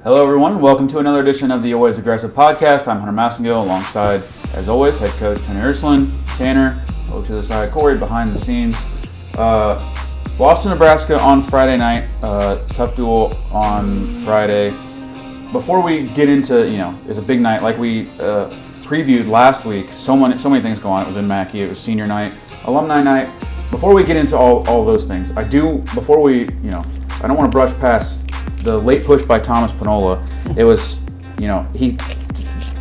Hello, everyone. Welcome to another edition of the Always Aggressive podcast. I'm Hunter Massengill, alongside, as always, head coach Tanner Ursuline, Tanner, coach to the side, Corey, behind the scenes. Lost to Nebraska on Friday night. Tough duel on Friday. Before we get into, it's a big night like we previewed last week. So many things go on. It was in Mackey. It was senior night, alumni night. Before we get into all those things, I don't want to brush past the late push by Thomas Panola. It was, he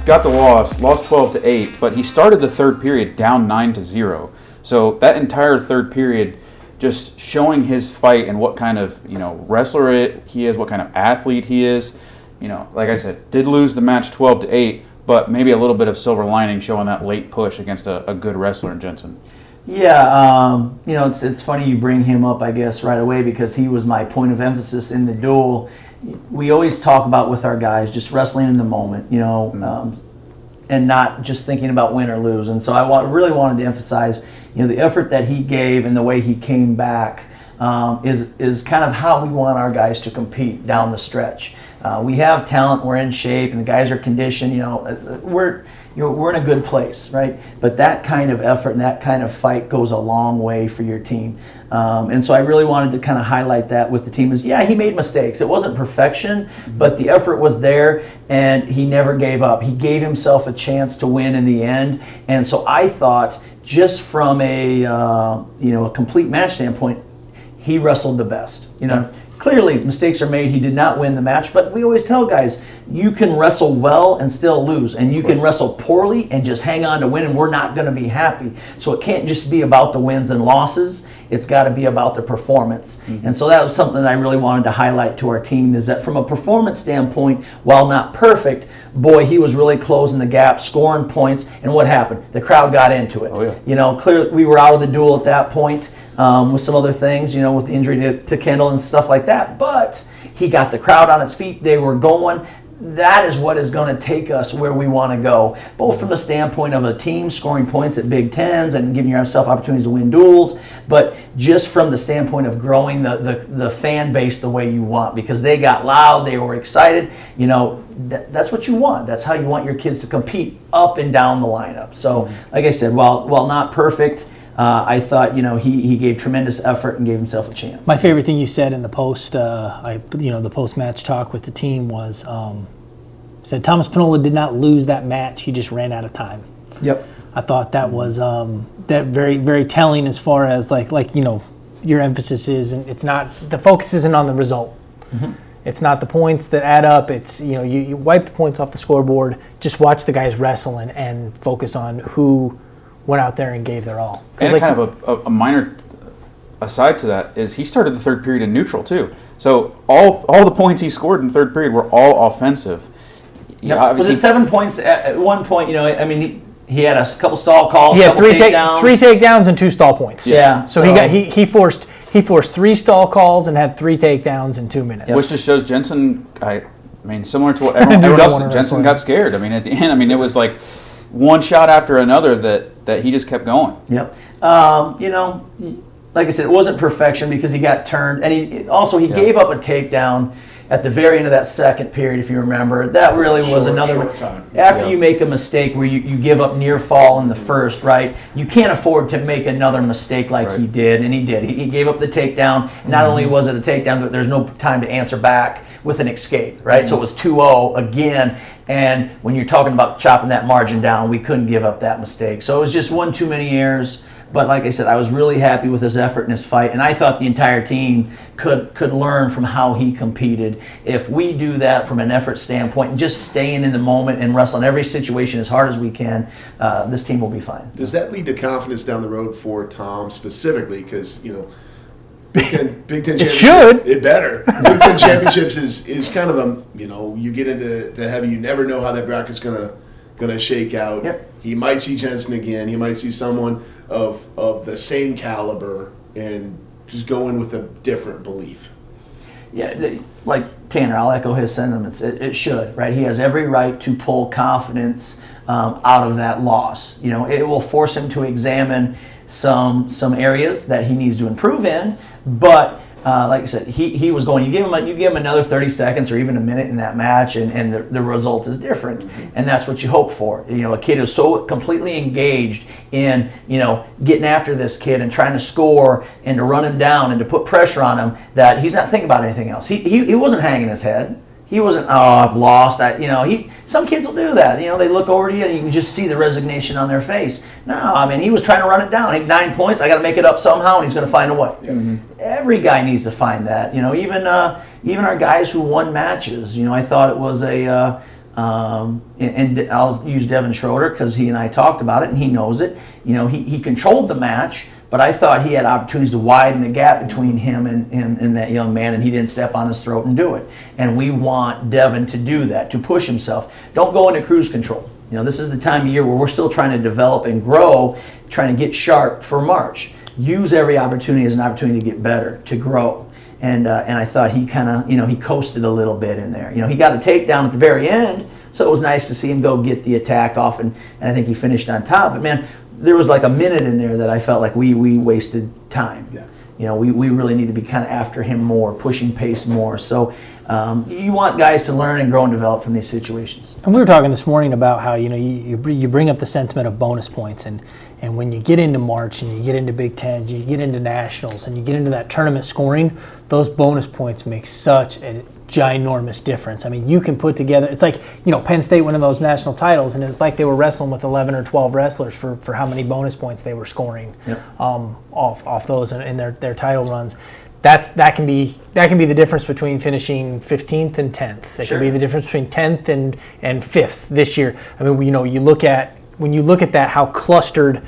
got the lost 12-8, but he started the third period down 9-0. So that entire third period, just showing his fight and what kind of, wrestler he is, what kind of athlete he is. Like I said, did lose the match 12-8, but maybe a little bit of silver lining showing that late push against a good wrestler in Jensen. Yeah, it's funny you bring him up, I guess, right away, because he was my point of emphasis in the duel. We always talk about with our guys just wrestling in the moment, and not just thinking about win or lose. And so I really wanted to emphasize, the effort that he gave and the way he came back is kind of how we want our guys to compete down the stretch. We have talent, we're in shape, and the guys are conditioned. We're in a good place, right? But that kind of effort and that kind of fight goes a long way for your team. And so I really wanted to kind of highlight that with the team. He made mistakes. It wasn't perfection, but the effort was there, and he never gave up. He gave himself a chance to win in the end. And so I thought, just from a complete match standpoint, he wrestled the best. Clearly, mistakes are made. He did not win the match, but we always tell guys, you can wrestle well and still lose, and you can wrestle poorly and just hang on to win, and we're not going to be happy. So it can't just be about the wins and losses. It's got to be about the performance. Mm-hmm. And so that was something that I really wanted to highlight to our team, is that from a performance standpoint, while not perfect, boy, he was really closing the gap, scoring points, and what happened? The crowd got into it. Oh, yeah. Clearly we were out of the duel at that point. With some other things, with the injury to Kendall and stuff like that. But he got the crowd on its feet. They were going. That is what is going to take us where we want to go, both from the standpoint of a team scoring points at Big Tens and giving yourself opportunities to win duels, but just from the standpoint of growing the fan base the way you want, because they got loud, they were excited. That's what you want. That's how you want your kids to compete up and down the lineup. So, like I said, while not perfect, I thought, he gave tremendous effort and gave himself a chance. My favorite thing you said in the post, the post-match talk with the team was, said Thomas Panola did not lose that match. He just ran out of time. Yep. I thought that was that very, very telling, as far as your emphasis is, and it's not, the focus isn't on the result. Mm-hmm. It's not the points that add up. It's, you wipe the points off the scoreboard. Just watch the guys wrestle and focus on who went out there and gave their all. And kind of a minor aside to that is he started the third period in neutral too. So all the points he scored in the third period were all offensive. Yep. Was it 7 points at one point? He had a couple stall calls. He had three takedowns and 2 stall points. Yeah. So he forced 3 stall calls and had 3 takedowns in 2 minutes. Yep. Which just shows Jensen. Similar to what everyone else. Jensen got scared. At the end, it was like one shot after another that he just kept going. Yep. Like I said, it wasn't perfection because he got turned, and he gave up a takedown at the very end of that second period, if you remember. That really was another time. After you make a mistake where you give up near fall in the first, right? You can't afford to make another mistake like he did, and he did. He gave up the takedown. Not only was it a takedown, but there's no time to answer back with an escape, right? Mm-hmm. So it was 2-0 again. And when you're talking about chopping that margin down, we couldn't give up that mistake. So it was just one too many errors. But like I said, I was really happy with his effort and his fight. And I thought the entire team could learn from how he competed. If we do that from an effort standpoint and just staying in the moment and wrestling every situation as hard as we can, this team will be fine. Does that lead to confidence down the road for Tom specifically? Because, Big Ten it should. It better. Big Ten championships is kind of you get into heavy. You never know how that bracket's gonna shake out. Yep. He might see Jensen again. He might see someone of the same caliber and just go in with a different belief. Yeah, like Tanner, I'll echo his sentiments. It should, right? He has every right to pull confidence out of that loss. It will force him to examine some areas that he needs to improve in, but like I said, he was going. You give him another 30 seconds or even a minute in that match, and the result is different. And that's what you hope for. A kid who's so completely engaged in getting after this kid and trying to score and to run him down and to put pressure on him that he's not thinking about anything else. He wasn't hanging his head. He wasn't, I've lost. Some kids will do that. They look over to you and you can just see the resignation on their face. No, I mean, he was trying to run it down. He had 9 points. I got to make it up somehow, and he's going to find a way. Every guy needs to find that. Even our guys who won matches. I thought it was and I'll use Devin Schroeder because he and I talked about it, and he knows it. He controlled the match. But I thought he had opportunities to widen the gap between him and that young man, and he didn't step on his throat and do it. And we want Devin to do that, to push himself. Don't go into cruise control. This is the time of year where we're still trying to develop and grow, trying to get sharp for March. Use every opportunity as an opportunity to get better, to grow. And I thought he kind of, he coasted a little bit in there. He got a takedown at the very end, so it was nice to see him go get the attack off, and I think he finished on top. But man, there was like a minute in there that I felt like we wasted time. Yeah. We really need to be kind of after him more, pushing pace more. So you want guys to learn and grow and develop from these situations. And we were talking this morning about how you bring up the sentiment of bonus points, and when you get into March and you get into Big Ten, you get into nationals, and you get into that tournament scoring, those bonus points make such a ginormous difference. I mean, you can put together, it's like, Penn State winning those national titles, and it's like they were wrestling with 11 or 12 wrestlers for how many bonus points they were scoring off those in their title runs. That can be the difference between finishing 15th and 10th. It can be the difference between 10th and 5th this year. I mean, when you look at that, how clustered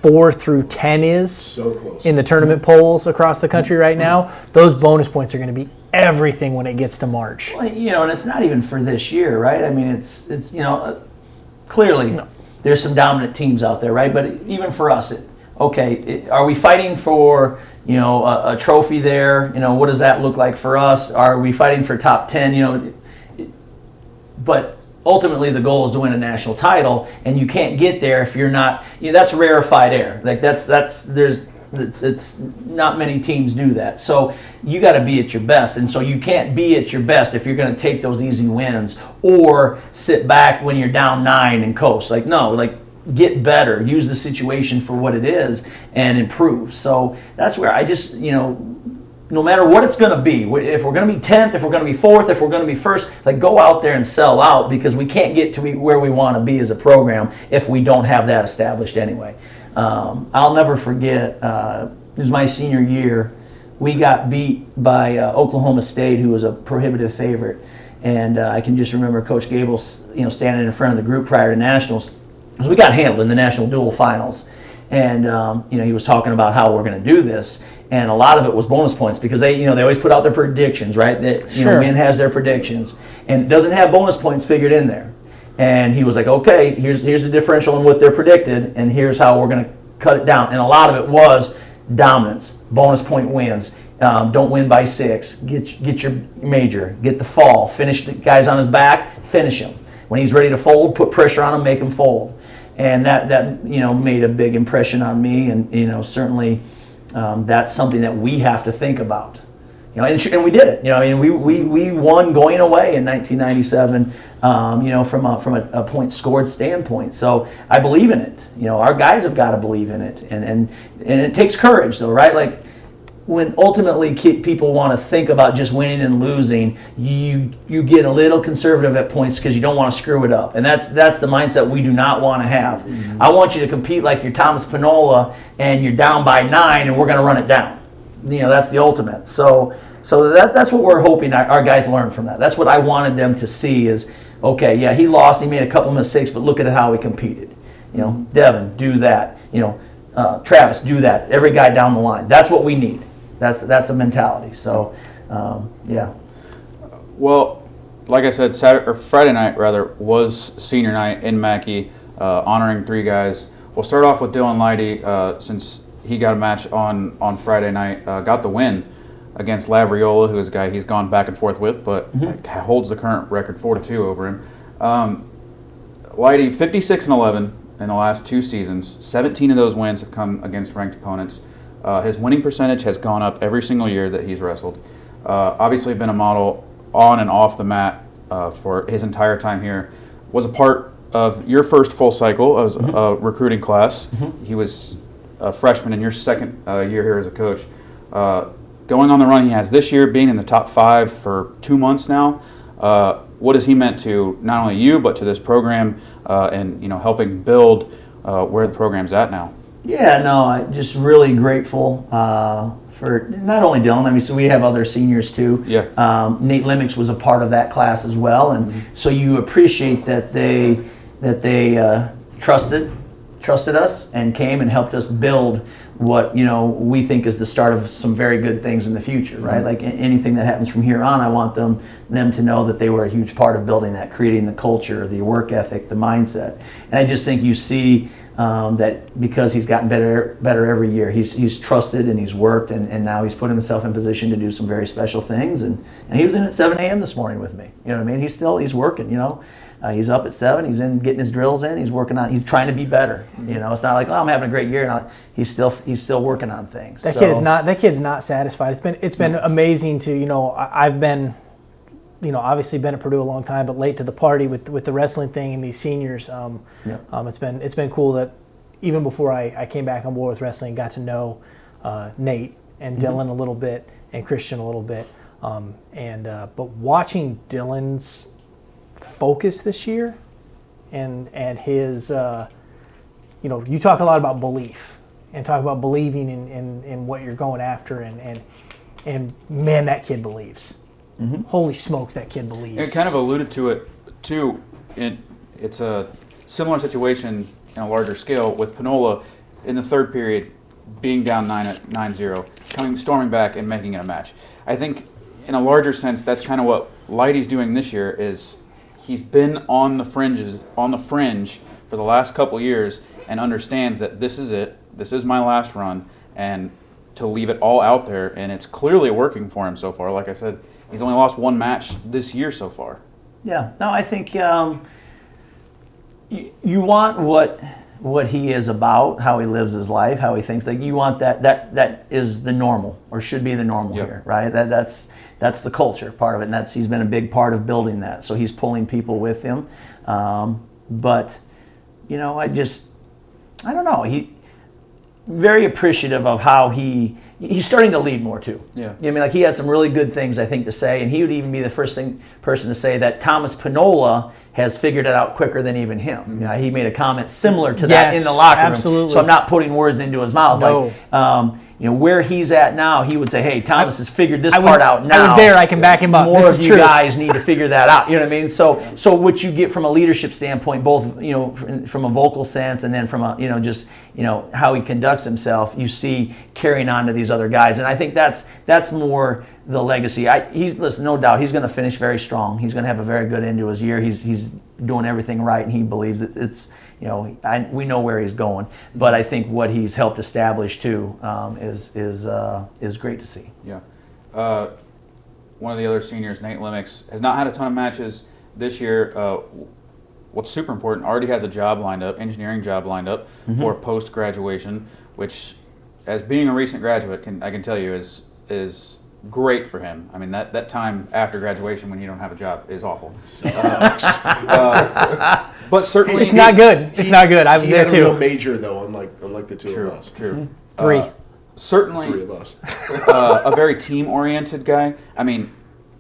4 through 10 is so close in the tournament polls across the country right now, those bonus points are going to be everything when it gets to March. Well, and it's not even for this year, right? I mean, it's clearly there's some dominant teams out there, right? But even for us, are we fighting for a trophy there? What does that look like for us? Are we fighting for top 10? But ultimately the goal is to win a national title, and you can't get there if you're not. That's rarefied air. Like it's not many teams do that. So you got to be at your best, and so you can't be at your best if you're going to take those easy wins or sit back when you're down 9 and coast. Get better, use the situation for what it is, and improve. So that's where I just no matter what it's going to be, if we're going to be 10th, if we're going to be 4th, if we're going to be 1st, go out there and sell out, because we can't get to where we want to be as a program if we don't have that established anyway. I'll never forget, it was my senior year, we got beat by Oklahoma State, who was a prohibitive favorite, and I can just remember Coach Gable standing in front of the group prior to nationals, because we got handled in the national dual finals, and he was talking about how we're going to do this. And a lot of it was bonus points, because they always put out their predictions, right? That Win has their predictions, and it doesn't have bonus points figured in there. And he was like, okay, here's the differential in what they're predicted, and here's how we're going to cut it down. And a lot of it was dominance, bonus point wins. Don't win by 6. Get your major, get the fall, finish the guys on his back, finish him. When he's ready to fold, put pressure on him, make him fold. And that made a big impression on me, and certainly. That's something that we have to think about, and we did it. We won going away in 1997, from a point scored standpoint. So I believe in it. Our guys have got to believe in it, and it takes courage, though, right? When ultimately people want to think about just winning and losing, you get a little conservative at points because you don't want to screw it up, and that's the mindset we do not want to have. Mm-hmm. I want you to compete like you're Thomas Pinola and you're down by 9 and we're going to run it down. That's the ultimate. So that's what we're hoping our guys learn from that. That's what I wanted them to see is, okay, yeah, he lost, he made a couple mistakes, but look at how he competed. Devin, do that. Travis, do that. Every guy down the line. That's what we need. That's a mentality. So, yeah. Well, like I said, Friday night was senior night in Mackey, honoring 3 guys. We'll start off with Dylan Leidy, since he got a match on Friday night, got the win against Labriola, who is a guy he's gone back and forth with, but holds the current record 4-2 over him. Leidy, 56-11 in the last 2 seasons. 17 of those wins have come against ranked opponents. His winning percentage has gone up every single year that he's wrestled. Obviously been a model on and off the mat for his entire time here. Was a part of your first full cycle as a recruiting class. He was a freshman in your second year here as a coach. Going on the run he has this year, being in the top 5 for 2 months now, what has he meant to not only you but to this program and helping build where the program's at now? Yeah, no, I'm just really grateful for not only Dylan. I mean, so we have other seniors too. Yeah. Nate Limix was a part of that class as well, and so you appreciate that they trusted us and came and helped us build what we think is the start of some very good things in the future, right? Like anything that happens from here on, I want them to know that they were a huge part of building that, creating the culture, the work ethic, the mindset. And I just think you see that because he's gotten better every year, he's trusted and he's worked, and now he's put himself in position to do some very special things. And he was in at 7 a.m. this morning with me. You know what I mean? He's working. He's up at 7. He's in getting his drills in. He's working on. He's trying to be better. It's not like, oh, I'm having a great year. And he's still working on things. That kid's not satisfied. It's been amazing to I've been obviously been at Purdue a long time, but late to the party with the wrestling thing and these seniors. It's been cool that even before I came back on board with wrestling, got to know Nate and Dylan a little bit and Christian a little bit. But watching Dylan's focus this year and his you talk a lot about belief and talk about believing in what you're going after and man, that kid believes. Holy smokes, that kid believes. It kind of alluded to it too. It's a similar situation in a larger scale with Panola in the third period being down 9-0, storming back and making it a match. I think in a larger sense, that's kind of what Leidy's doing this year. Is he's been on the fringe for the last couple years and understands that this is it. This is my last run, and to leave it all out there, and it's clearly working for him so far. Like I said, he's only lost 1 match this year so far. Yeah. No, I think you want what he is about, how he lives his life, how he thinks. Like you want that is the normal, or should be the normal here, right? That's the culture part of it, and he's been a big part of building that. So he's pulling people with him. But I don't know. He very appreciative of how he's starting to lead more too. Yeah. I mean, like he had some really good things I think to say, and he would even be the first person to say that Thomas Panola has figured it out quicker than even him. He made a comment similar to that in the locker room. Absolutely. So I'm not putting words into his mouth. No. Like, where he's at now, he would say, "Hey, Thomas has figured this part out now. I was there. I can back him up. More this of is you true. guys need to figure that out." You know what I mean? So what you get from a leadership standpoint, both from a vocal sense and then from a just how he conducts himself, you see carrying on to these other guys, and I think that's more the legacy. Listen, no doubt, he's going to finish very strong. He's going to have a very good end to his year. He's doing everything right, and he believes it's. We know where he's going, but I think what he's helped establish too is great to see. Yeah. One of the other seniors, Nate Limix, has not had a ton of matches this year. What's super important, already has a job lined up, engineering job lined up for post-graduation, which, as being a recent graduate, I can tell you is great for him. I mean, that time after graduation when you don't have a job is awful. But certainly it's not good. It's not good. I was there too. He had a real major though, unlike the two of us. True. 3. Certainly 3 of us. a very team-oriented guy. I mean,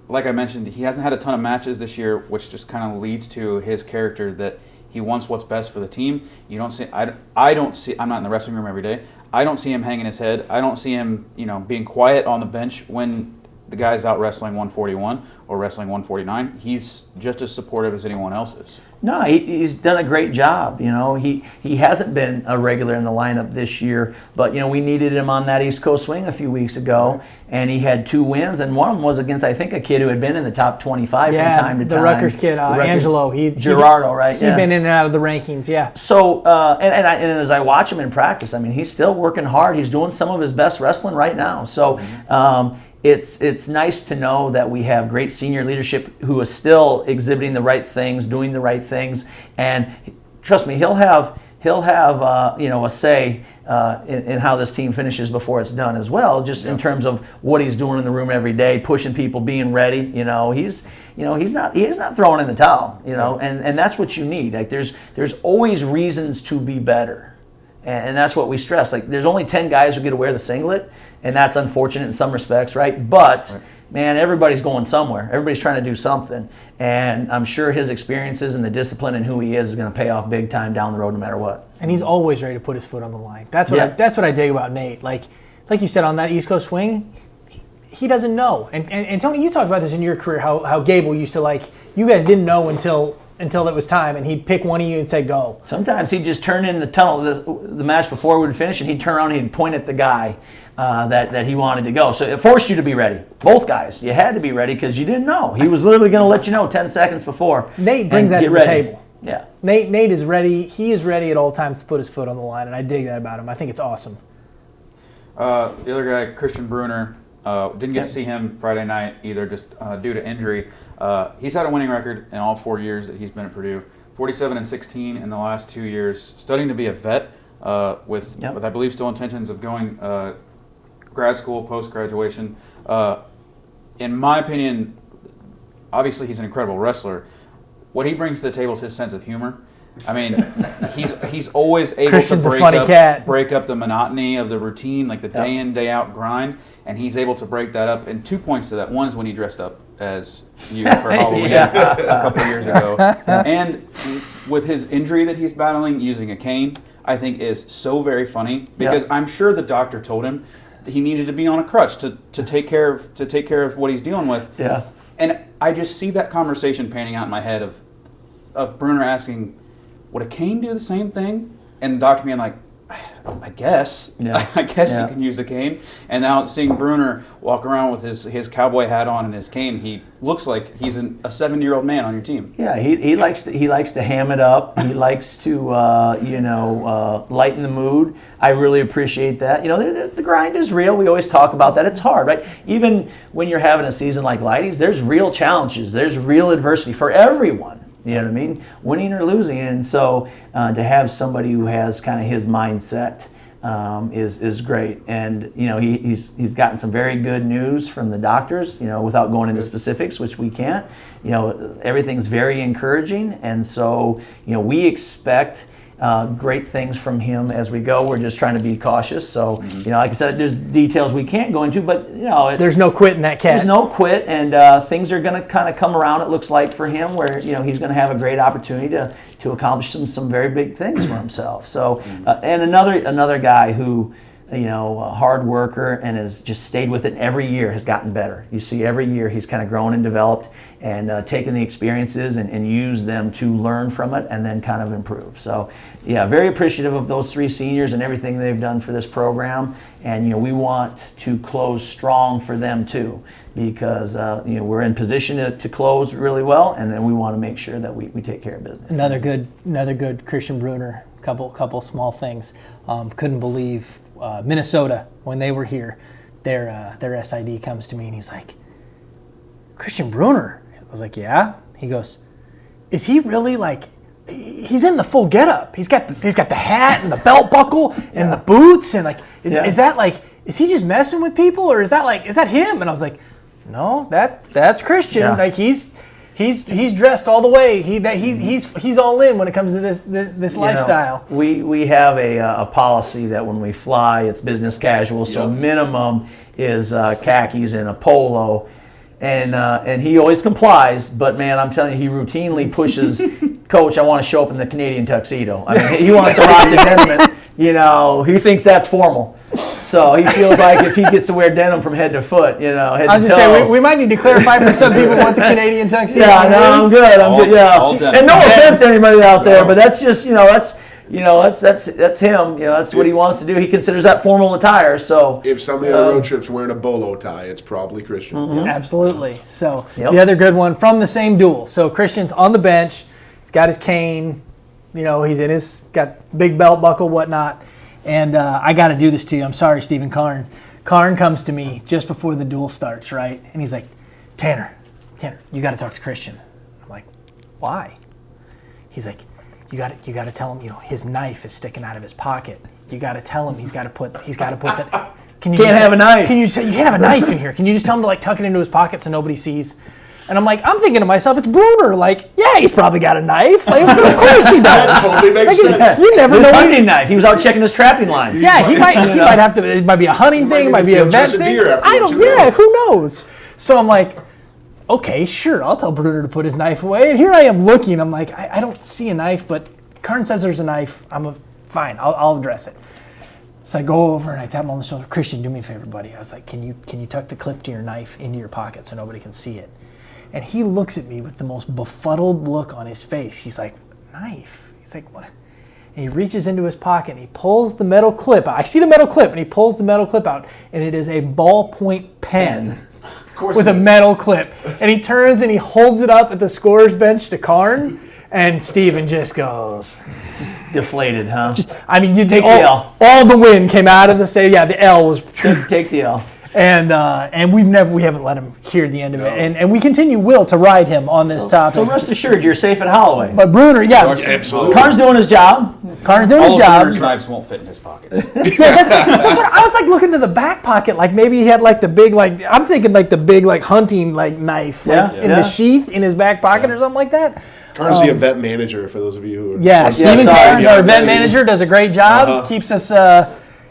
like I mentioned, he hasn't had a ton of matches this year, which just kind of leads to his character that he wants what's best for the team. You don't see. I don't see. I'm not in the wrestling room every day. I don't see him hanging his head. I don't see him, being quiet on the bench when the guy's out wrestling 141 or wrestling 149. He's just as supportive as anyone else is. No, he's done a great job. He hasn't been a regular in the lineup this year, but we needed him on that East Coast swing a few weeks ago, and he had 2 wins, and one of them was against I think a kid who had been in the top 25 from time to time. The Rutgers kid, Angelo. Gerardo, right? He'd been in and out of the rankings. Yeah. So and as I watch him in practice, I mean he's still working hard. He's doing some of his best wrestling right now. So. It's nice to know that we have great senior leadership who is still exhibiting the right things, doing the right things, and trust me, he'll have he'll have a say in how this team finishes before it's done as well. Just in terms of what he's doing in the room every day, pushing people, being ready. He's not throwing in the towel. And that's what you need. Like there's always reasons to be better, and that's what we stress. Like there's only 10 guys who get to wear the singlet, and that's unfortunate in some respects, right? But man, everybody's going somewhere. Everybody's trying to do something. And I'm sure his experiences and the discipline and who he is going to pay off big time down the road no matter what. And he's always ready to put his foot on the line. That's what I dig about Nate. Like you said, on that East Coast swing, he doesn't know. And Tony, you talked about this in your career, how Gable used to, you guys didn't know until it was time, and he'd pick one of you and say, go. Sometimes he'd just turn in the tunnel. The match before we would finish, and he'd turn around and he'd point at the guy that he wanted to go. So it forced you to be ready. Both guys. You had to be ready because you didn't know. He was literally going to let you know 10 seconds before. Nate brings that to the table. Yeah. Nate is ready. He is ready at all times to put his foot on the line, and I dig that about him. I think it's awesome. The other guy, Christian Bruner, didn't get to see him Friday night either, just due to injury. He's had a winning record in all 4 years that he's been at Purdue. 47-16 in the last 2 years. Studying to be a vet with I believe still intentions of going grad school post-graduation. In my opinion, obviously he's an incredible wrestler. What he brings to the table is his sense of humor. I mean, he's always able Christian's to break up the monotony of the routine, like the day in, day out grind, and he's able to break that up. And 2 points to that. One is when he dressed up as you for Halloween a couple of years ago. And with his injury that he's battling, using a cane, I think is so very funny because I'm sure the doctor told him that he needed to be on a crutch to take care of what he's dealing with. Yeah. And I just see that conversation panning out in my head of Bruner asking, would a cane do the same thing? And the doctor being like, I guess. Yeah. I guess you can use a cane. And now seeing Bruner walk around with his cowboy hat on and his cane, he looks like he's a 7-year-old man on your team. Yeah, he likes to ham it up. He likes to lighten the mood. I really appreciate that. The grind is real. We always talk about that. It's hard, right? Even when you're having a season like Leidy's, there's real challenges. There's real adversity for everyone. You know what I mean? Winning or losing. And so to have somebody who has kind of his mindset is great. And, he's gotten some very good news from the doctors, without going into specifics, which we can't. Everything's very encouraging. And so, we expect great things from him as we go. We're just trying to be cautious. So, like I said, there's details we can't go into, but, there's no quit in that cat. There's no quit, and things are going to kind of come around, it looks like, for him, where, he's going to have a great opportunity to accomplish some very big things for himself. So, and another guy who, a hard worker and has just stayed with it every year, has gotten better. You see every year he's kind of grown and developed and taken the experiences and used them to learn from it and then kind of improve. So, very appreciative of those 3 seniors and everything they've done for this program. And, we want to close strong for them too, because, we're in position to close really well, and then we want to make sure that we take care of business. Another good Christian Bruner. Couple small things. Couldn't believe Minnesota, when they were here, their SID comes to me and he's like, Christian Bruner. I was like, yeah. He goes, is he really he's in the full getup. He's got the hat and the belt buckle and the boots and is that is he just messing with people, or is that him? And I was like, no, that's Christian. Yeah. He's dressed all the way. He's all in when it comes to this lifestyle. We have a policy that when we fly, it's business casual. So minimum is khakis and a polo, and he always complies. But man, I'm telling you, he routinely pushes, Coach, I want to show up in the Canadian tuxedo. I mean, he wants to rock the denim. He thinks that's formal. So he feels like if he gets to wear denim from head to foot, head to toe. I was just saying, we might need to clarify for some people what the Canadian tuxedo is. Yeah, no, I'm good. And no offense to anybody out there, but that's just, that's him. That's what he wants to do. He considers that formal attire. So if somebody on a road trip's wearing a bolo tie, it's probably Christian. Mm-hmm. Absolutely. So the other good one from the same duel. So Christian's on the bench. He's got his cane. He's got big belt buckle, whatnot. And I got to do this to you. I'm sorry, Stephen Karn. Karn comes to me just before the duel starts, right? And he's like, Tanner, you got to talk to Christian. I'm like, why? He's like, you got to tell him, his knife is sticking out of his pocket. You got to tell him he's got to put that. Can you Can't have a knife. Can you say you can't have a knife in here? Can you just tell him to like tuck it into his pocket so nobody sees? And I'm thinking to myself, it's Bruner. Like, yeah, he's probably got a knife. Like, of course he does. That totally makes sense. You never His know. hunting knife. He was out checking his trapping line. Yeah, he might have to. It might be a hunting thing. It might be a vet thing. I don't. Yeah, who knows? So I'm like, okay, sure. I'll tell Bruner to put his knife away. And here I am looking. I'm like, I don't see a knife, but Karn says there's a knife. Fine. I'll address it. So I go over and I tap him on the shoulder. Christian, do me a favor, buddy. I was like, can you tuck the clip to your knife into your pocket so nobody can see it? And he looks at me with the most befuddled look on his face. He's like, knife? He's like, what? And he reaches into his pocket and he pulls the metal clip out. I see the metal clip and he pulls the metal clip out and it is a ballpoint pen with a metal clip. And he turns and he holds it up at the scorer's bench to Karn. And Steven just goes... Just deflated, huh? You take the L. All the wind came out of the stage. Yeah, the L was... Take the L. And we haven't let him hear the end of it. And we continue, Will, to ride him on this topic. So rest assured, you're safe at Holloway. But Bruner, yeah. Absolutely. Karn's doing his job. Karn's doing his All job. of Bruner's knives won't fit in his pockets. Yeah, that's what I was like looking to the back pocket, like maybe he had like the big I'm thinking like the big like hunting like knife in the sheath in his back pocket or something like that. Karn's the event manager for those of you who are... Yeah, Steven Karn, our event manager, does a great job. Uh-huh.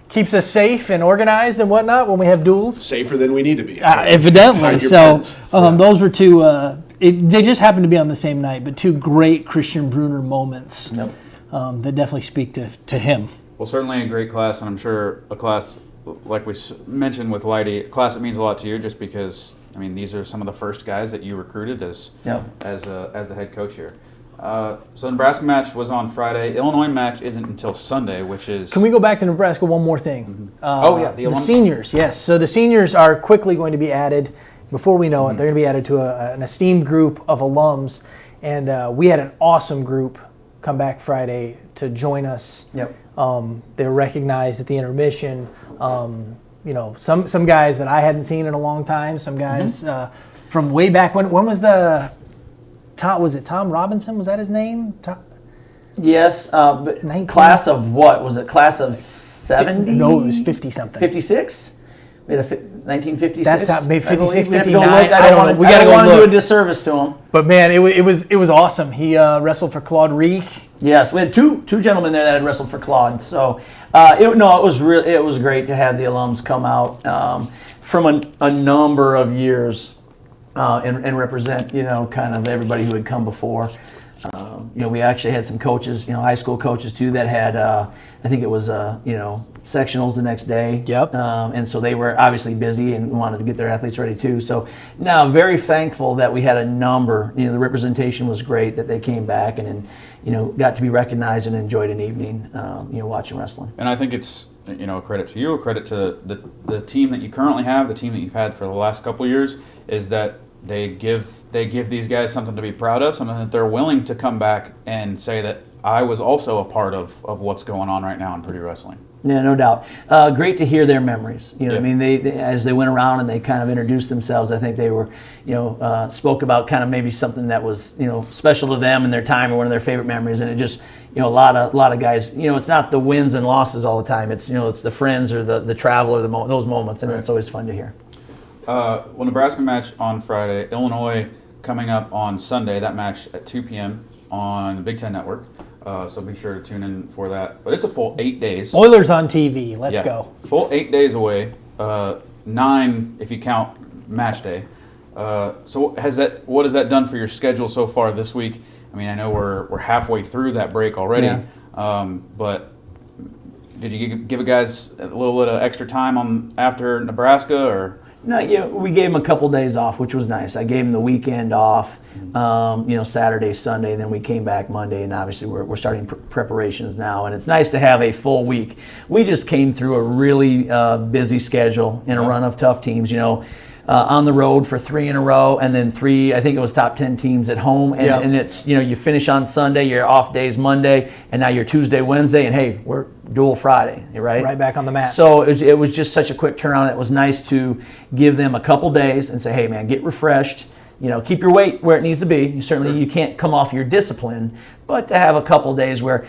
Keeps us safe and organized and whatnot when we have duels. Safer than we need to be. Evidently. Hide your So pins. those were two, they just happened to be on the same night, but two great Christian Bruner moments that definitely speak to him. Well, certainly a great class, and I'm sure a class, like we mentioned with Lighty, a class that means a lot to you just because, these are some of the first guys that you recruited as the head coach here. So the Nebraska match was on Friday. Illinois match isn't until Sunday, which is... Can we go back to Nebraska one more thing? Mm-hmm. The seniors, yes. So the seniors are quickly going to be added, before we know it, they're going to be added to an esteemed group of alums. And we had an awesome group come back Friday to join us. Yep. They were recognized at the intermission. Some guys that I hadn't seen in a long time, some guys from way back when was the... Was it Tom Robinson? Was that his name? Yes. But class of what? Was it class of 70? No, it was 50-something. 56? We had 1956? That's not, maybe 56, We have to 59. go look. I don't want to do a disservice to him. But man, it was awesome. He wrestled for Claude Reek. Yes, we had two gentlemen there that had wrestled for Claude. So it was great to have the alums come out from a number of years. And represent, kind of everybody who had come before. We actually had some coaches, high school coaches too, that had, I think it was, sectionals the next day. Yep. And so they were obviously busy and wanted to get their athletes ready too. So now I'm very thankful that we had a number, the representation was great, that they came back and got to be recognized and enjoyed an evening, watching wrestling. And I think it's, a credit to you, a credit to the team that you currently have, the team that you've had for the last couple of years, is that they give these guys something to be proud of, something that they're willing to come back and say that I was also a part of what's going on right now in Purdue wrestling. Yeah, no doubt. Great to hear their memories. They as they went around and they kind of introduced themselves, I think they were, spoke about kind of maybe something that was, special to them in their time or one of their favorite memories. And it just, a lot of guys, it's not the wins and losses all the time. It's, it's the friends or the travel or those moments, and It's always fun to hear. Well, Nebraska match on Friday, Illinois coming up on Sunday. That match at 2 p.m. on the Big Ten Network. So be sure to tune in for that. But it's a full 8 days. Oilers on TV. Let's go. Full 8 days away. 9 if you count match day. So what has that done for your schedule so far this week? I know we're halfway through that break already. But did you give a guys a little bit of extra time after Nebraska or? No, we gave them a couple days off, which was nice. I gave them the weekend off, Saturday, Sunday, and then we came back Monday, and obviously we're starting preparations now, and it's nice to have a full week. We just came through a really busy schedule in a run of tough teams, on the road for 3 in a row, and then 3, I think it was top 10 teams at home, and it's, you finish on Sunday, your off days Monday, and now you're Tuesday, Wednesday, and hey, we're dual Friday, right? Right back on the mat. So it was just such a quick turnaround. It was nice to give them a couple days and say, hey man, get refreshed, keep your weight where it needs to be. Certainly you can't come off your discipline, but to have a couple days where,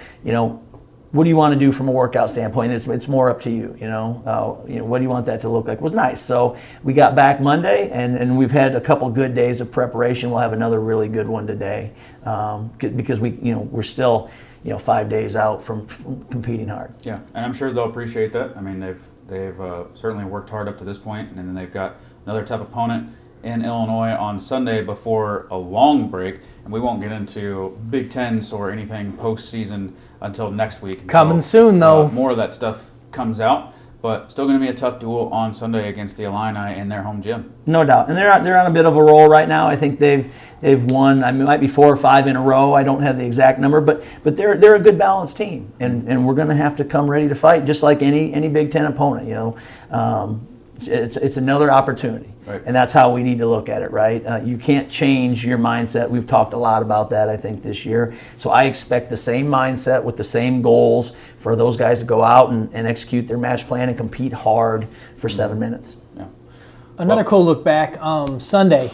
what do you want to do from a workout standpoint? It's more up to you. What do you want that to look like? Was nice. So we got back Monday, and we've had a couple good days of preparation. We'll have another really good one today, because we're still 5 days out from competing hard. Yeah, and I'm sure they'll appreciate that. I mean, they've certainly worked hard up to this point, and then they've got another tough opponent in Illinois on Sunday before a long break, and we won't get into Big Tens or anything postseason until next week. Coming soon, though. More of that stuff comes out, but still going to be a tough duel on Sunday against the Illini in their home gym. No doubt, and they're on a bit of a roll right now. I think they've won. I mean, it might be 4 or 5 in a row. I don't have the exact number, but they're a good balanced team, and we're going to have to come ready to fight, just like any Big Ten opponent. It's another opportunity, right. And that's how we need to look at it, right? You can't change your mindset. We've talked a lot about that, I think, this year. So I expect the same mindset with the same goals for those guys to go out and execute their match plan and compete hard for 7 minutes. Yeah. Another cool look back. Sunday,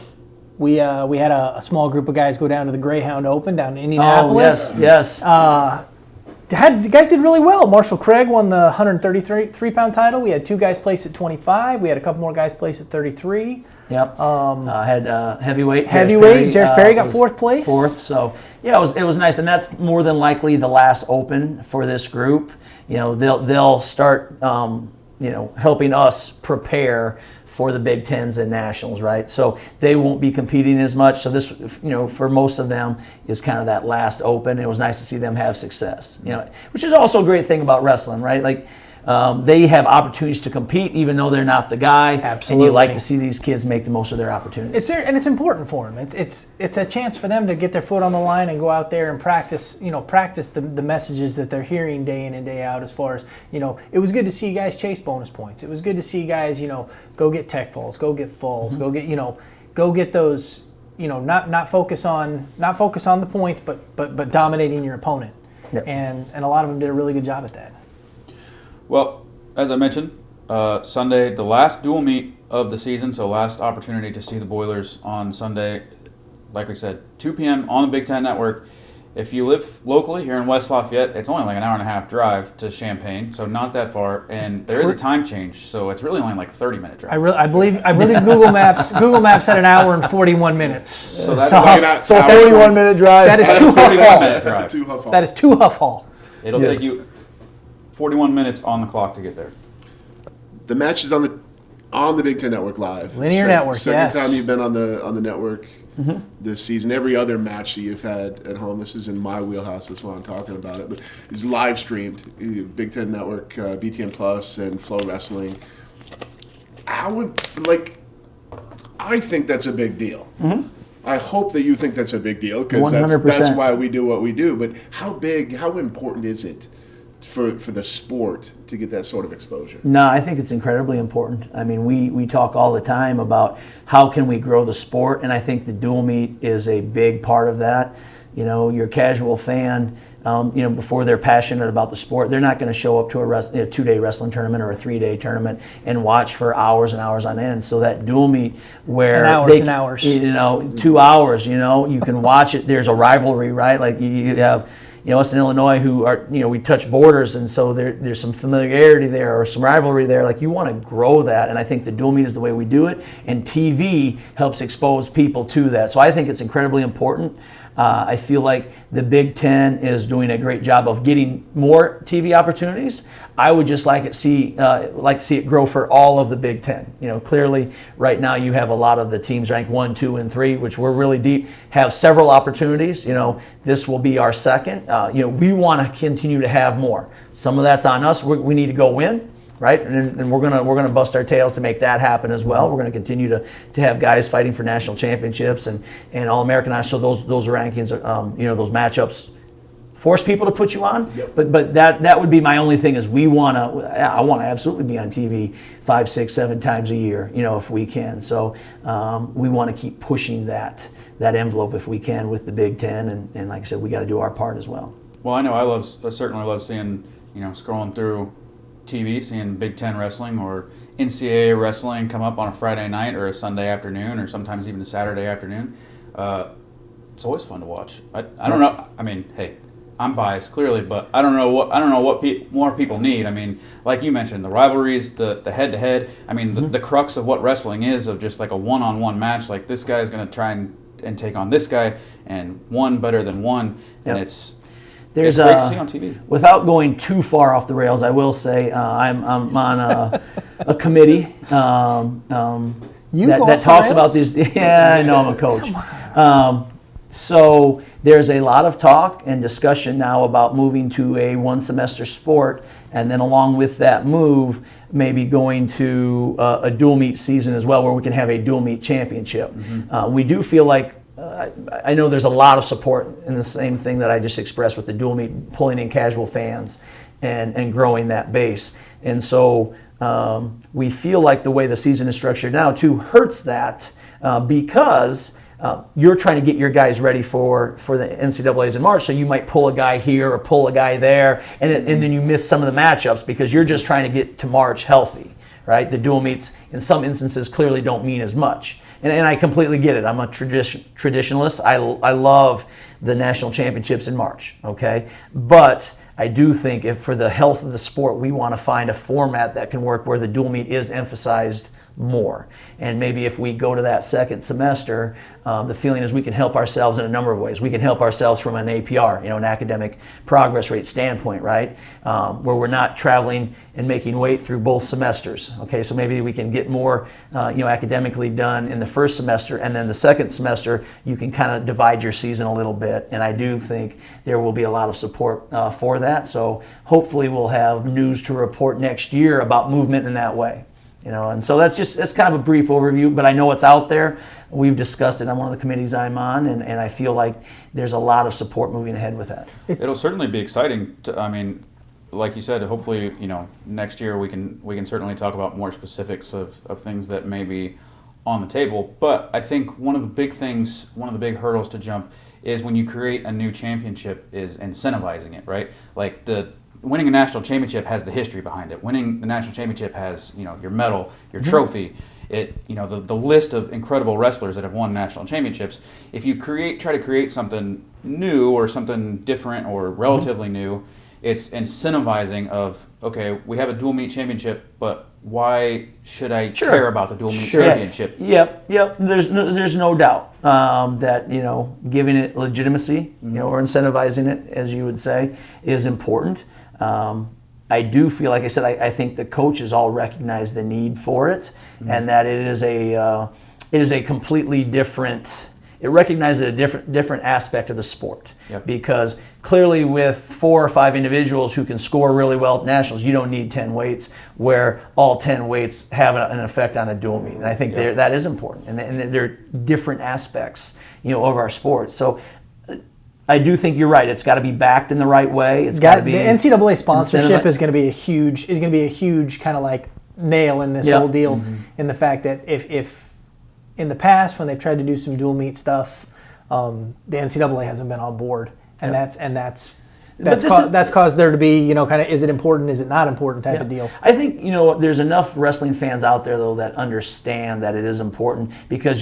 we had a small group of guys go down to the Greyhound Open down in Indianapolis. Oh, yes. The guys did really well. Marshall Craig won the 133-pound title. We had 2 guys place at 25. We had a couple more guys place at 33. Yep. Had heavyweight. Jarris Perry got 4th place. 4th. So yeah, it was nice, and that's more than likely the last Open for this group. They'll start helping us prepare for the Big Tens and Nationals, right? So they won't be competing as much. So this, for most of them, is kind of that last Open. It was nice to see them have success, which is also a great thing about wrestling, right? Like, they have opportunities to compete even though they're not the guy. Absolutely. And you like to see these kids make the most of their opportunities. It's important for them. It's a chance for them to get their foot on the line and go out there and practice the messages that they're hearing day in and day out. As far as, it was good to see guys chase bonus points. It was good to see guys, go get tech falls, go get falls, go get those, not focus on the points, but dominating your opponent. Yep. And a lot of them did a really good job at that. Well, as I mentioned, Sunday, the last dual meet of the season, so last opportunity to see the Boilers on Sunday. Like we said, 2 p.m. on the Big Ten Network. If you live locally here in West Lafayette, it's only like an hour and a half drive to Champaign, so not that far. And there is a time change, so it's really only like 30-minute drive. I believe Google Maps had an hour and 41 minutes. So that's So a 41-minute drive. That is too Huff Hall. That is too Huff Hall. It'll take you 41 minutes on the clock to get there. The match is on the Big Ten Network Live. Linear network, Second yes. time you've been on the network this season. Every other match that you've had at home, this is in my wheelhouse. That's why I'm talking about it. But it's live streamed. Big Ten Network, BTN Plus, and Flow Wrestling. I think that's a big deal. Mm-hmm. I hope that you think that's a big deal because that's why we do what we do. But how important is it for the sport to get that sort of exposure? No, I think it's incredibly important. I mean, we talk all the time about how can we grow the sport, and I think the dual meet is a big part of that. Your casual fan, before they're passionate about the sport, they're not going to show up to a 2-day wrestling tournament or a 3-day tournament and watch for hours and hours on end. So that dual meet where and hours, 2 hours, you can watch it. There's a rivalry, right? Like you have, us in Illinois who are, we touch borders, and so there's some familiarity there or some rivalry there. Like, you want to grow that, and I think the dual meet is the way we do it, and TV helps expose people to that. So I think it's incredibly important. I feel like the Big Ten is doing a great job of getting more TV opportunities. I would just like to see it grow for all of the Big Ten. Clearly right now you have a lot of the teams ranked 1, 2, and 3, which we're really deep, have several opportunities. This will be our second. We want to continue to have more. Some of that's on us. We need to go win. Right, and we're gonna bust our tails to make that happen as well. We're gonna continue to have guys fighting for national championships and All-American. So those rankings, those matchups, force people to put you on. Yep. But that would be my only thing is I want to absolutely be on TV 5, 6, 7 times a year, if we can. So we want to keep pushing that envelope if we can with the Big Ten, and like I said, we got to do our part as well. Well, I know I certainly love seeing, scrolling through TV, seeing Big Ten wrestling or NCAA wrestling come up on a Friday night or a Sunday afternoon or sometimes even a Saturday afternoon. It's always fun to watch. I don't know. I mean, hey, I'm biased clearly, but I don't know what more people need. I mean, like you mentioned, the rivalries, the head-to-head. I mean, the crux of what wrestling is, of just like a one-on-one match. Like, this guy is going to try and take on this guy, and one better than one, and it's great to see on TV. Without going too far off the rails, I will say I'm on a committee that talks about these. Yeah, I know, I'm a coach. So there's a lot of talk and discussion now about moving to a one-semester sport, and then along with that move, maybe going to a dual meet season as well, where we can have a dual meet championship. We do feel like, I know there's a lot of support in the same thing that I just expressed with the dual meet, pulling in casual fans and growing that base. And so we feel like the way the season is structured now too hurts that because you're trying to get your guys ready for the NCAAs in March, so you might pull a guy here or pull a guy there, and then you miss some of the matchups because you're just trying to get to March healthy, right? The dual meets in some instances clearly don't mean as much. And I completely get it. I'm a traditionalist. I love the national championships in March, okay? But I do think if for the health of the sport, we want to find a format that can work where the dual meet is emphasized more. And maybe if we go to that second semester, the feeling is we can help ourselves in a number of ways. We can help ourselves from an APR, an academic progress rate standpoint, right? Where we're not traveling and making weight through both semesters. Okay, so maybe we can get more, academically done in the first semester, and then the second semester you can kind of divide your season a little bit. And I do think there will be a lot of support for that. So hopefully we'll have news to report next year about movement in that way. And so that's kind of a brief overview, but I know it's out there. We've discussed it on one of the committees I'm on, and I feel like there's a lot of support moving ahead with that. It'll certainly be exciting. Like you said, hopefully, next year we can certainly talk about more specifics of things that may be on the table. But I think one of the big hurdles to jump is when you create a new championship is incentivizing it, right? Like winning a national championship has the history behind it. Winning the national championship has, your medal, your trophy. The list of incredible wrestlers that have won national championships. If you try to create something new or something different or relatively new, it's incentivizing of, okay, we have a dual meet championship, but why should I care about the dual meet championship? Yep. There's no doubt that giving it legitimacy, or incentivizing it, as you would say, is important. I do feel, like I said, I think the coaches all recognize the need for it, and that it is a completely different. It recognizes a different aspect of the sport, because clearly with 4 or 5 individuals who can score really well at nationals, you don't need 10 weights where all 10 weights have an effect on a dual meet. And I think that is important, and there are different aspects, of our sport. So I do think you're right. It's got to be backed in the right way. It's got to be the NCAA sponsorship is going to be a huge kind of like nail in this whole deal, in the fact that if in the past, when they've tried to do some dual meet stuff, the NCAA hasn't been on board, and that's caused there to be, kind of, is it important, is it not important type of deal. I think, there's enough wrestling fans out there, though, that understand that it is important, because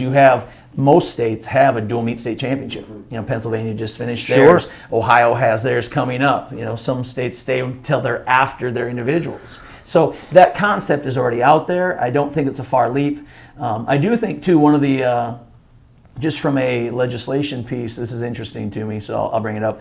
most states have a dual meet state championship. Pennsylvania just finished theirs. Ohio has theirs coming up. Some states stay until they're after their individuals. So that concept is already out there. I don't think it's a far leap. I do think, too, one of the, just from a legislation piece, this is interesting to me, so I'll bring it up.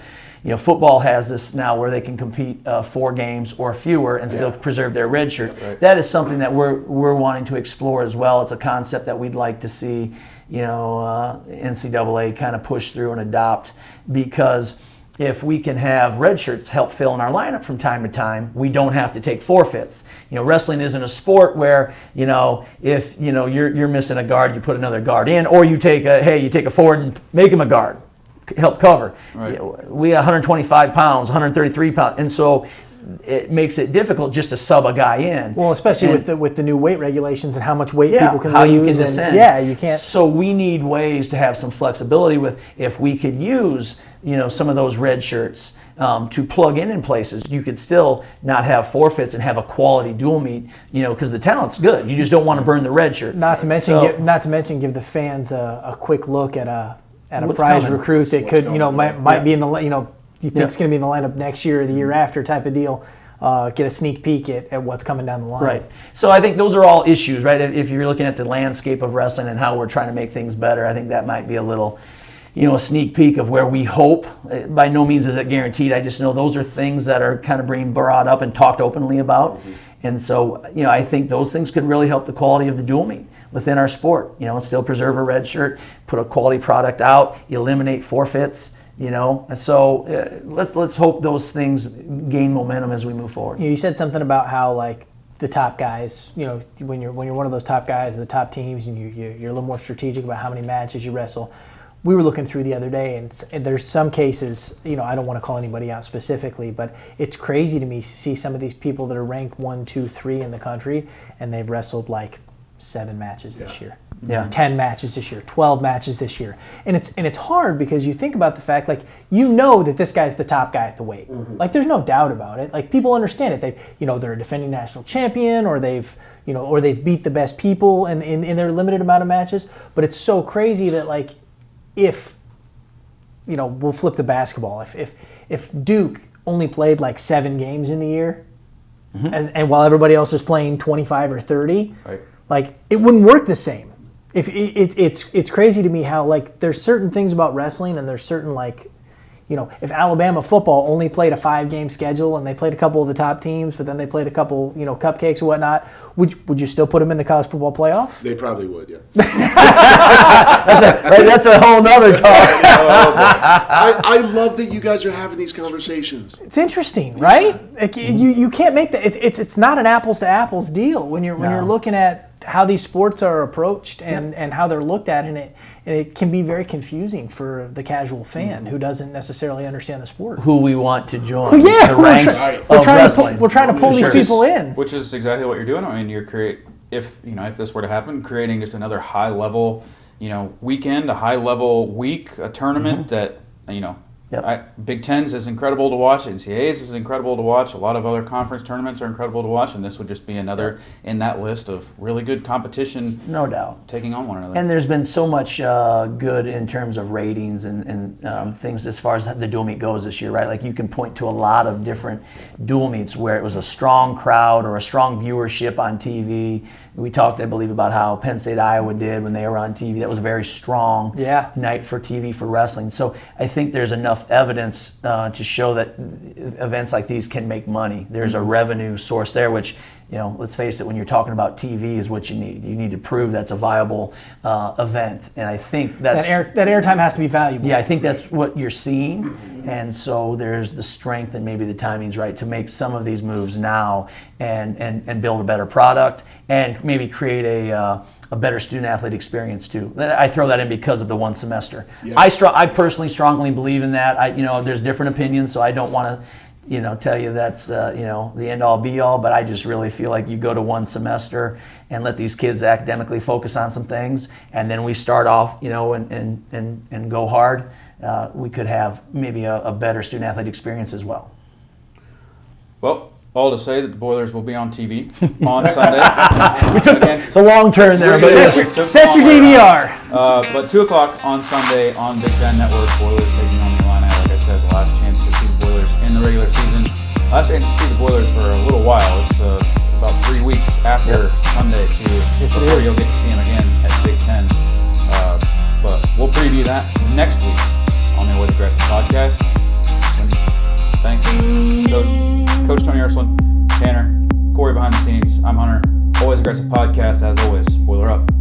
Football has this now where they can compete 4 games or fewer and still preserve their red shirt. Right. That is something that we're wanting to explore as well. It's a concept that we'd like to see, NCAA kind of push through and adopt, because if we can have red shirts help fill in our lineup from time to time, we don't have to take forfeits. Wrestling isn't a sport where, if you're missing a guard, you put another guard in, or you take a forward and make him a guard, help cover. Right. We 125 pounds, 133 pounds, and so it makes it difficult just to sub a guy in. Well, especially with the new weight regulations and how much weight people can how lose. You can descend. You can't. So we need ways to have some flexibility with, if we could use, some of those red shirts to plug in places. You could still not have forfeits and have a quality dual meet, because the talent's good. You just don't want to burn the red shirt. Not to mention, give the fans a quick look at a prize coming. recruit that could, might be in the, you think it's going to be in the lineup next year or the year after type of deal. Get a sneak peek at what's coming down the line. Right. So I think those are all issues, right? If you're looking at the landscape of wrestling and how we're trying to make things better, I think that might be a little, a sneak peek of where we hope. By no means is it guaranteed. I just know those are things that are kind of being brought up and talked openly about. Mm-hmm. And so, I think those things could really help the quality of the dual meet within our sport. Still preserve a red shirt, put a quality product out, eliminate forfeits. And so let's hope those things gain momentum as we move forward. You said something about how like the top guys, when you're one of those top guys in the top teams, and you're a little more strategic about how many matches you wrestle. We were looking through the other day, and there's some cases, I don't want to call anybody out specifically, but it's crazy to me to see some of these people that are ranked 1, 2, 3 in the country, and they've wrestled like 7 matches this year. Yeah. 10 matches this year, 12 matches this year. And it's hard because you think about the fact, like, that this guy's the top guy at the weight. Mm-hmm. Like, there's no doubt about it. Like, people understand it. They're a defending national champion, or they've beat the best people in their limited amount of matches. But it's so crazy that, like, if, we'll flip to basketball. If Duke only played like 7 games in the year, mm-hmm. and while everybody else is playing 25 or 30, right. Like, it wouldn't work the same. If it's crazy to me how, like, there's certain things about wrestling, and there's certain, like, if Alabama football only played a 5-game schedule and they played a couple of the top teams, but then they played a couple, cupcakes or whatnot, would you still put them in the college football playoff? They probably would, yeah. That's a whole nother talk. I love that you guys are having these conversations. It's interesting, right? Like, you can't make that. It's not an apples to apples deal when you're looking at how these sports are approached and how they're looked at, and it can be very confusing for the casual fan who doesn't necessarily understand the sport. Who we want to join yeah, the ranks of wrestling. We're trying to pull these people in. Which is exactly what you're doing. I mean, if this were to happen, creating just another high level, weekend, a high level week, a tournament that, Big Tens is incredible to watch. NCAAs is incredible to watch. A lot of other conference tournaments are incredible to watch, and this would just be another in that list of really good competition. No doubt. Taking on one another. And there's been so much good in terms of ratings and things as far as the dual meet goes this year, right? Like, you can point to a lot of different dual meets where it was a strong crowd or a strong viewership on TV. We talked, I believe, about how Penn State Iowa did when they were on TV. That was a very strong night for TV for wrestling. So I think there's enough evidence to show that events like these can make money. There's a revenue source there, which, let's face it, when you're talking about TV is what you need. You need to prove that's a viable event. And I think that airtime has to be valuable. Yeah, I think that's what you're seeing. And so there's the strength and maybe the timing's right to make some of these moves now and build a better product and maybe create a better student-athlete experience too. I throw that in because of the one semester. Yeah. I personally strongly believe in that. There's different opinions, so I don't want to tell you that's the end-all be-all, but I just really feel like you go to one semester and let these kids academically focus on some things, and then we start off and go hard. We could have maybe a better student-athlete experience as well. Well, all to say that the Boilers will be on TV on Sunday. We took the long turn there, but set your DVR. But 2 o'clock on Sunday on Big Ten Network, Boilers taking on the Illini. Like I said, the last chance to see the Boilers in the regular season. Last chance to see the Boilers for a little while. It's about 3 weeks after Sunday before you'll get to see them again at Big Ten. But we'll preview that next week on the Always Aggressive podcast. And thanks, Coach Tony Ursuline, Tanner, Corey behind the scenes. I'm Hunter. Always Aggressive podcast. As always, Boiler up.